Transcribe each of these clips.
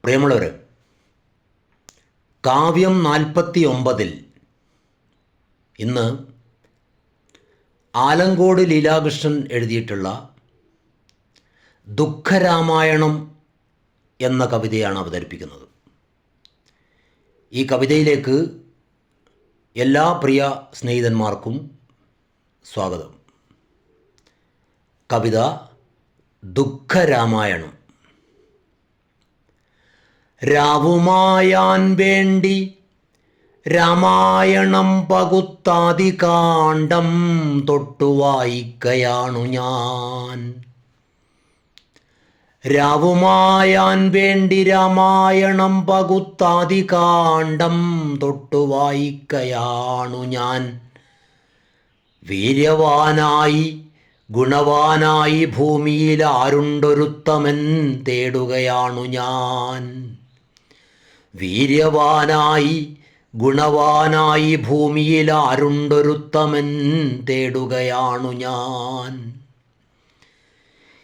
പ്രിയമുള്ളവർ, കാവ്യം 49 ഇന്ന് ആലങ്കോട് ലീലാകൃഷ്ണൻ എഴുതിയിട്ടുള്ള ദുഃഖരാമായണം എന്ന കവിതയാണ് അവതരിപ്പിക്കുന്നത്. ഈ കവിതയിലേക്ക് എല്ലാ പ്രിയ സ്നേഹിതന്മാർക്കും സ്വാഗതം. കവിത ദുഃഖരാമായണം. രാവുമായാൻ വേണ്ടി രാമായണം പകുത്താദികാണ്ഡം തൊട്ടു വായിക്കയാണു ഞാൻ. രാവുമായാൻ വേണ്ടി രാമായണം പകുത്താദികാണ്ഡം തൊട്ടു വായിക്കയാണു ഞാൻ. വീര്യവാനായി ഗുണവാനായി ഭൂമിയിൽ ആരുണ്ടൊരുത്തമൻ തേടുകയാണു ഞാൻ. വീര്യവാനായി ഗുണവാനായി ഭൂമിയിൽ ആരുണ്ടൊരുത്തമൻ തേടുകയാണു ഞാൻ.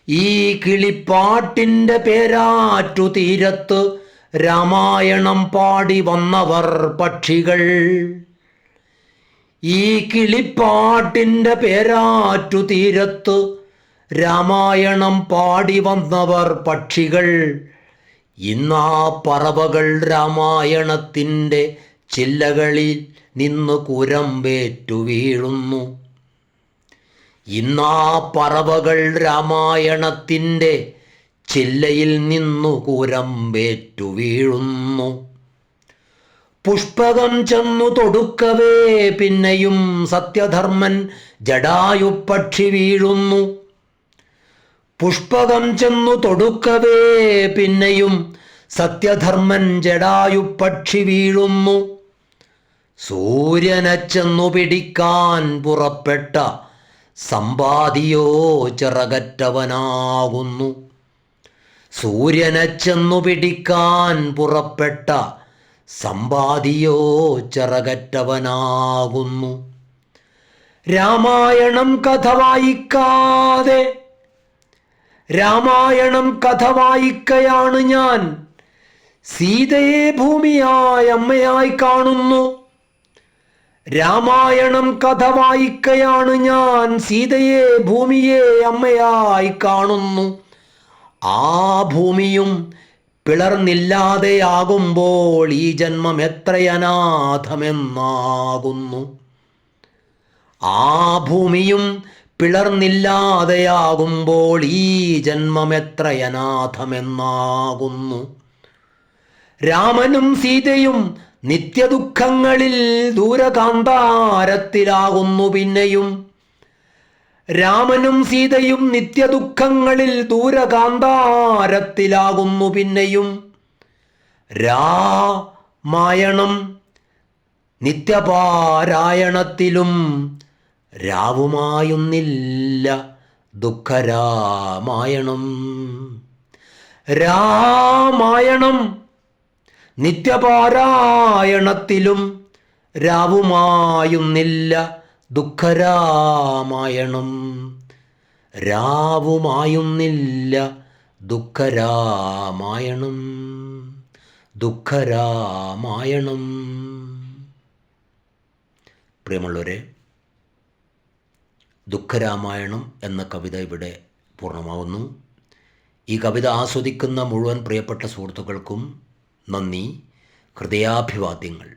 ഈ കിളിപ്പാട്ടിൻ്റെ പേരാറ്റു തീരത്ത് രാമായണം പാടി വന്നവർ പക്ഷികൾ. ഈ കിളിപ്പാട്ടിൻ്റെ പേരാറ്റു തീരത്ത് രാമായണം പാടി വന്നവർ പക്ഷികൾ. ഇന്നാ പറവകൾ രാമായണത്തിൻ്റെ ചില്ലകളിൽ നിന്ന് കുരമ്പേറ്റു വീഴുന്നു. ഇന്നാ പറവകൾ രാമായണത്തിൻ്റെ ചില്ലയിൽ നിന്നു കുരമ്പേറ്റു വീഴുന്നു. പുഷ്പകം ചെന്നു തൊടുക്കവേ പിന്നെയും സത്യധർമ്മൻ ജടായുപക്ഷി വീഴുന്നു. പുഷ്പകം ചെന്നു തൊടുക്കവേ പിന്നെയും സത്യധർമ്മൻ ജടായുപക്ഷി വീഴുന്നു. സൂര്യനെ ചെന്നു പിടിക്കാൻ പുറപ്പെട്ട സമ്പാദിയോ ചിറകറ്റവനാകുന്നു. സൂര്യനെ ചെന്നു പിടിക്കാൻ പുറപ്പെട്ട സമ്പാദിയോ ചിറകറ്റവനാകുന്നു. രാമായണം കഥ വായിക്കാതെ രാമായണം കഥ വായിക്കയാണ് ഞാൻ. സീതയെ ഭൂമിയായി അമ്മയായി കാണുന്നു. രാമായണം കഥ വായിക്കയാണ് ഞാൻ. സീതയെ ഭൂമിയെ അമ്മയായി കാണുന്നു. ആ ഭൂമിയും പിളർന്നില്ലാതെയാകുമ്പോൾ ഈ ജന്മം എത്രയനാഥമെന്നാകുന്നു. ആ ഭൂമിയും പിളർന്നില്ലാതെയാകുമ്പോൾ ഈ ജന്മം എത്രയനാഥമെന്നാകുന്നു. രാമനും സീതയും നിത്യദുഃഖങ്ങളിൽ ദൂരകാന്താരത്തിലാകുന്നു പിന്നെയും. രാമനും സീതയും നിത്യദുഃഖങ്ങളിൽ ദൂരകാന്താരത്തിലാകുന്നു പിന്നെയും. രാമായണം നിത്യപാരായണത്തിലും രാവുമായുന്നില്ല ദുഃഖരാമായണം. രാമായണം നിത്യപാരായണത്തിലും രാവുമായുന്നില്ല ദുഃഖരാമായണം. രാവുമായുന്നില്ല ദുഃഖരാമായണം. ദുഃഖരാമായണം. പ്രിയമുള്ളവരെ, ദുഃഖരാമായണം എന്ന കവിത ഇവിടെ പൂർണ്ണമാവുന്നു. ഈ കവിത ആസ്വദിക്കുന്ന മുഴുവൻ പ്രിയപ്പെട്ട സുഹൃത്തുക്കൾക്കും നന്ദി, ഹൃദയാഭിവാദ്യങ്ങൾ.